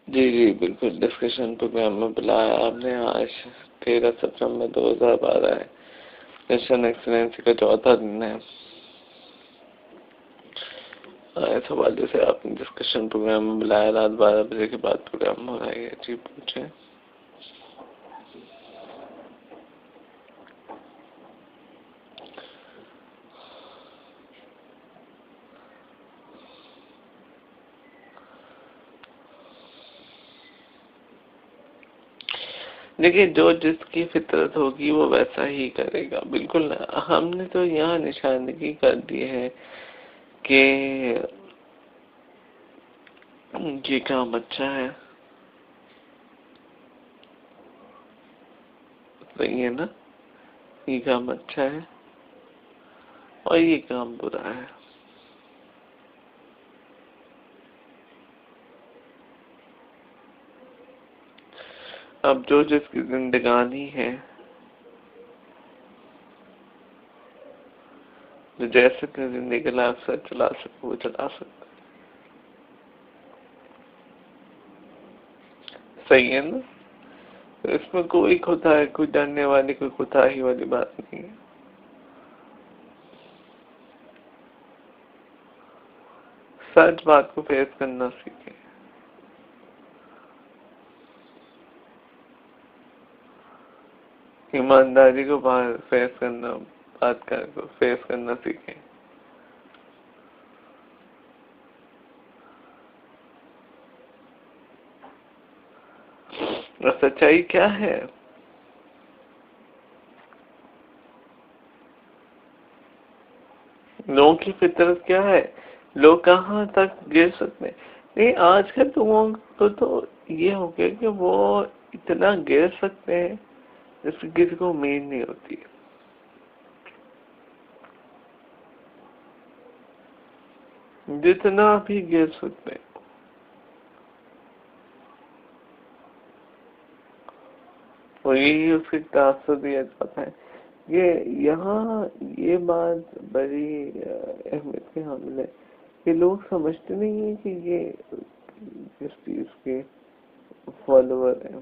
جی جی بالکل، discussion programme میں بلایا آپ نے. آج 13 ستمبر 2012 ہے. مشن ایکسلنسی کا چوتھا دن ہے. اس حوالے سے آپ نے ڈسکشن پروگرام میں بلایا. رات 12 بجے کے بعد پروگرام ہو رہا ہے. جی پوچھیں. دیکھیے، جو جس کی فطرت ہوگی وہ ویسا ہی کرے گا. بالکل. ہم نے تو یہاں نشاندہی کر دی ہے کہ یہ کام اچھا ہے. صحیح ہے نا؟ یہ کام اچھا ہے اور یہ کام برا ہے. اب جو جس کی زندگانی ہے، جو جیسے اپنی زندگی کے لائف سے چلا سکے وہ چلا سکتا. صحیح ہے نا؟ اس میں کوئی کوئی ڈرنے والی، کوئی کوتاہی والی بات نہیں ہے. سچ بات کو فیس کرنا سیکھیں. ایمانداری کو فیس کرنا، فیس کرنا سیکھیں. اور سچائی کیا ہے؟ لوگوں کی فطرت کیا ہے؟ لوگ کہاں تک گر سکتے ہیں. نہیں، آج کل لوگوں کو تو یہ ہو گیا کہ وہ اتنا گر سکتے ہیں جس کی کسی کو امید نہیں ہوتی. جتنا بھی گر سکتے ہیں. اور یہی اس کی تاثر دیا جاتا ہے. یہاں یہ بات بڑی اہمیت کے حامل ہے کہ لوگ سمجھتے نہیں ہیں کہ یہ کس چیز کے فالوور ہیں.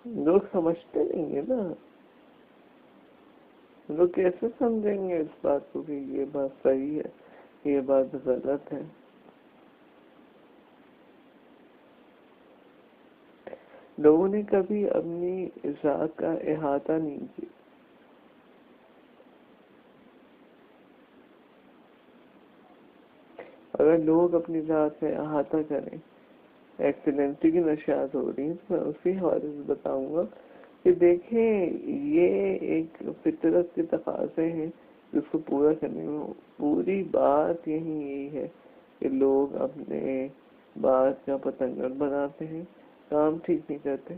لوگ سمجھتے نہیں ہیں نا. لوگ کیسے سمجھیں گے اس بات کو کہ یہ بات صحیح ہے، یہ بات غلط ہے. لوگوں نے کبھی اپنی ذات کا احاطہ نہیں کیا. اگر لوگ اپنی ذات سے احاطہ کریں، ایکسیلنسی کی نشیات ہو رہی ہیں، تو میں اسی حوالے سے بتاؤں گا کہ دیکھیں یہ ایک فطرت کے تقاضے ہیں جس کو پورا کرنے میں پوری بات یہی ہے کہ لوگ اپنے بات کا پتنگڑ بناتے ہیں، کام ٹھیک نہیں کرتے.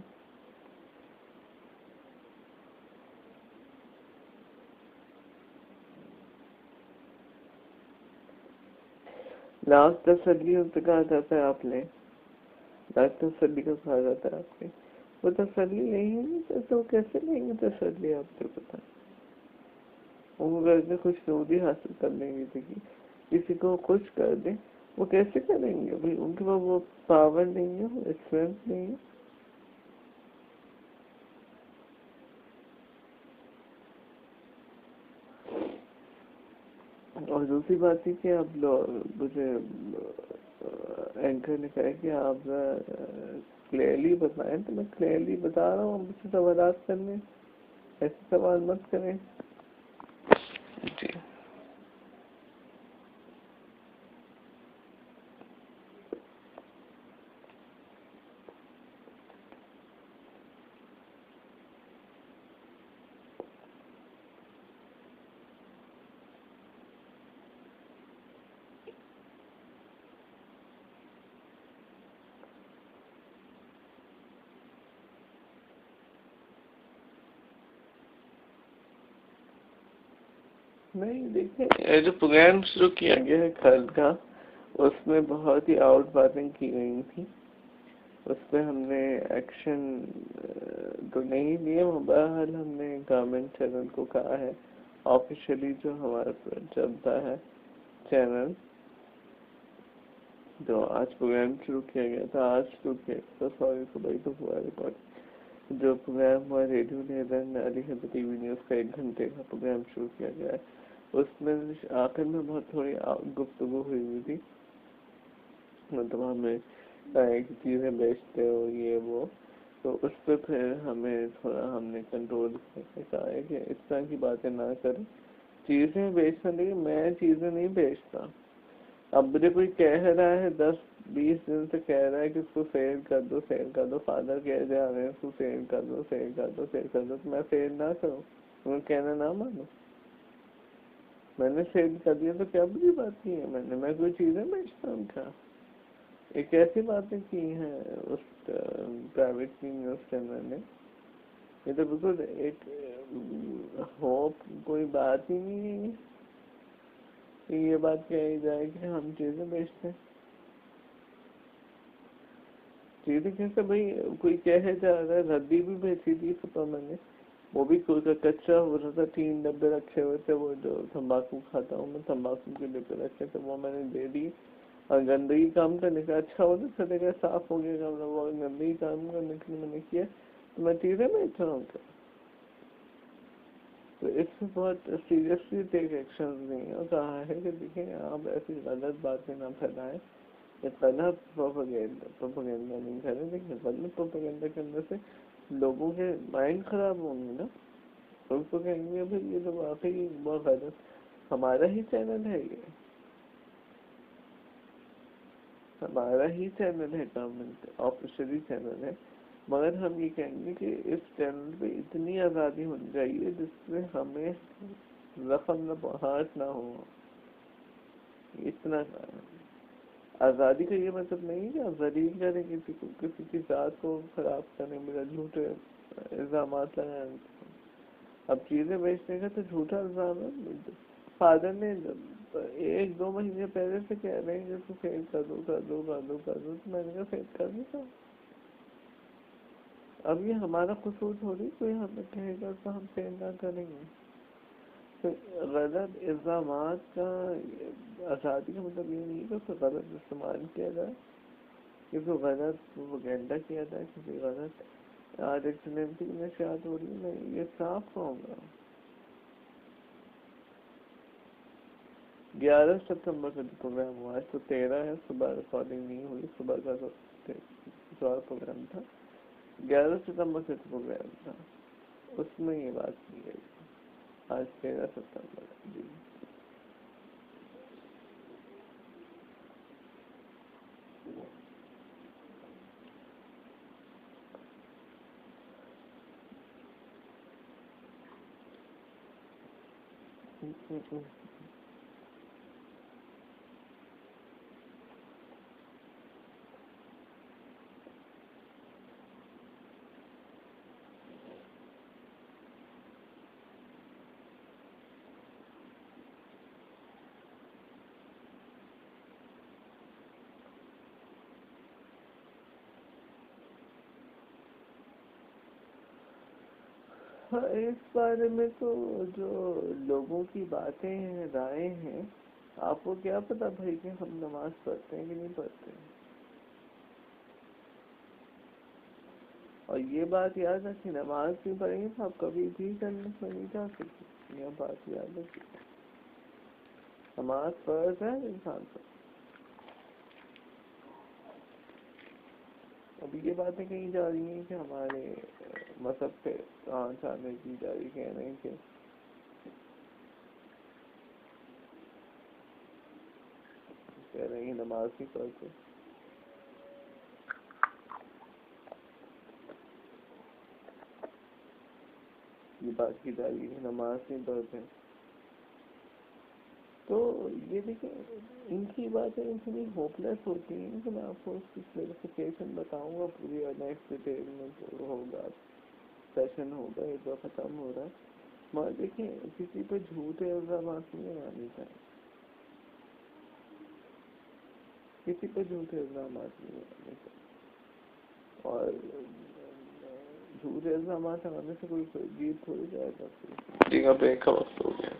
لاکھ تسلی ان سے کہا جاتا ہے آپ نے، لاکھ تسلی کو کہا جاتا ہے آپ نے. وہ تسلی نہیں ہے تو کیسے لیں گے تسلی؟ آپ کو پتا وہ گھر میں خوش نوری حاصل کر لیں گے. دیکھیے کسی کو خوش کر دیں، وہ کیسے کریں گے؟ بھائی ان کے پاس وہ پاور نہیں ہے، وہ اسٹرینتھ نہیں ہے. اور دوسری بات یہ کہ اب مجھے اینکر نے کہا کہ آپ کلیئرلی بتائیں، تو میں کلیئرلی بتا رہا ہوں. مجھ سے سوالات کرنے، ایسے سوال مت کریں. جی نہیں، دیکھیں جو پروگرام شروع کیا گیا ہے کل کا، اس میں بہت ہی آؤٹ باتیں کی گئی تھی. اس پہ ہم نے ایکشن تو نہیں لیے. بہرحال ہم نے گورنمنٹ چینل کو کہا ہے آفیشلی جو ہمارا چلتا ہے چینل، جو آج پروگرام شروع کیا گیا تھا سوری صبح ہی تو ہوا ریکارڈ، جو پروگرام ہوا ریڈیو نیدن علی حضرت ٹی وی نیوز کا 1 گھنٹے کا پروگرام شروع کیا گیا ہے، اس میں آخر میں بہت تھوڑی گفتگو ہوئی تھی، مطلب ہمیں چیزیں بیچتے ہو یہ وہ، تو اس پہ پھر ہمیں تھوڑا ہم نے کنٹرول کرنے کہا ہے کہ اس طرح کی باتیں نہ کریں، چیزیں بیچنا، لیکن میں چیزیں نہیں بیچتا. اب مجھے کوئی کہہ رہا ہے 10-20 دن سے کہہ رہا ہے کہ اس کو سیل کر دو، فادر کہہ جا رہے ہیں اس کو سیل کر دو تو میں سیل نہ کروں، میں کہنا نہ مانوں. میں نے سیل کر دیا تو کیا بری بات کی ہے، میں کوئی چیزیں بیچتا ہوں کیا؟ ایک ایسی باتیں کی ہیں اس پرائیویٹ نیوز چینل نے، یہ تو بالکل ایک ہوپ کوئی بات ہی نہیں ہے کہ یہ بات کہی جائے کہ ہم چیزیں بیچتے ہیں. چیزیں کیسے بھائی، کوئی کہے جا رہا ہے، ردی بھی بیچی تھی صبح میں نے، وہ بھی کوئی کا کچا ہو رہا تھا، 3 ڈبے رکھے ہوئے تھے، وہ جو تمباکو کھاتا ہوں میں، تمباکو کے ڈبے رکھے تھے، وہ میں نے دے دی. اور گندگی کام کرنے کا اچھا ہو تو چلے گا، صاف ہو گیا، وہ گندگی کام کرنے کے لیے میں نے کیا، تو میں چیزیں بیچ رہا ہوں کیا؟ تو اس سے بہت سیریسلی ٹیک ایکشن نہیں ہے، اور کہا ہے کہ دیکھیں آپ ایسی غلط باتیں نہ پھیلائیں، یہ غلط پروپیگنڈا نہیں کریں، لیکن غلط پروپیگنڈا کرنے سے لوگوں کے مائنڈ خراب ہوں گے نا، لوگ تو کہیں گے بھائی یہ تو واقعی بہت غلط. ہمارا ہی چینل ہے، یہ ہمارا ہی چینل ہے، گورنمنٹ آفیشلی چینل ہے، مگر ہم یہ کہیں گے کہ اس چینل پہ اتنی آزادی ہونی چاہیے جس سے ہمیں زخم نہ ہارٹ نہ ہو. اتنا آزادی کا یہ مطلب نہیں کہ آپ ذلیل کریں کسی کو، کسی کی ذات کو خراب کریں، میرا جھوٹے الزامات لگائیں. اب چیزیں بیچنے کا تو جھوٹا الزام ہے. فادر نے 1-2 مہینے پہلے سے کہہ رہے ہیں کہ اس کو فیل کر دو تو میں نے کہا فیل کر دیتا. اب یہ ہمارا قصور تھوڑی کوئی ہمیں کہے گا تو ہم فیل نہ کریں گے. تو غلط الزامات کا آزادی کا مطلب یہ نہیں کہ اس کا غلط استعمال کیا جائے، کسی غلط پروپیگنڈا کیا جائے، کسی غلط آج ایکسیلنسی کی نشریات ہو رہی ہے. میں یہ صاف کہوں گا 11 ستمبر کا پروگرام ہوا، آج تو 13 ہے، صبح ریکارڈنگ نہیں ہوئی، صبح کا تو پروگرام تھا، 11 ستمبر کا پروگرام تھا، اس میں یہ بات کی گئی. آج 13 ستمبر جی. ہاں، اس بارے میں تو جو لوگوں کی باتیں ہیں، رائے ہیں، آپ کو کیا پتا بھائی کہ ہم نماز پڑھتے ہیں کہ نہیں پڑھتے ہیں. اور یہ بات یاد رکھیں، نماز نہیں پڑھیں گے تو آپ کبھی بھی جنت میں نہیں جا سکتے، یہ بات یاد رکھیں. نماز فرض ہے انسان پر. اب یہ باتیں کہیں جا رہی ہیں کہ ہمارے مذہب پہ آنے کی جا رہی، کہہ رہے ہیں کہ نماز نہیں پڑھتے. یہ بات کی جا رہی ہے نماز نہیں پڑھتے. تو یہ دیکھیں ان کی باتیں اتنی ہوپ لیس ہوتی ہیں کہ میں آپ کو اس کی کلیریفیکیشن بتاؤں گا پوری نیکسٹ ڈیٹیل میں جو ہوگا، سیشن ہوگا، ایک بار ختم ہو رہا ہے. مگر دیکھیں کسی پہ جھوٹے الزامات نہیں لگانے چاہیے، کسی پہ جھوٹے الزامات نہیں لگانے چاہیے. اور جھوٹ الزامات لگانے سے کوئی جیت تھوڑی جائے گا. ٹھیک ہے، بریک کا وقت ہو گیا.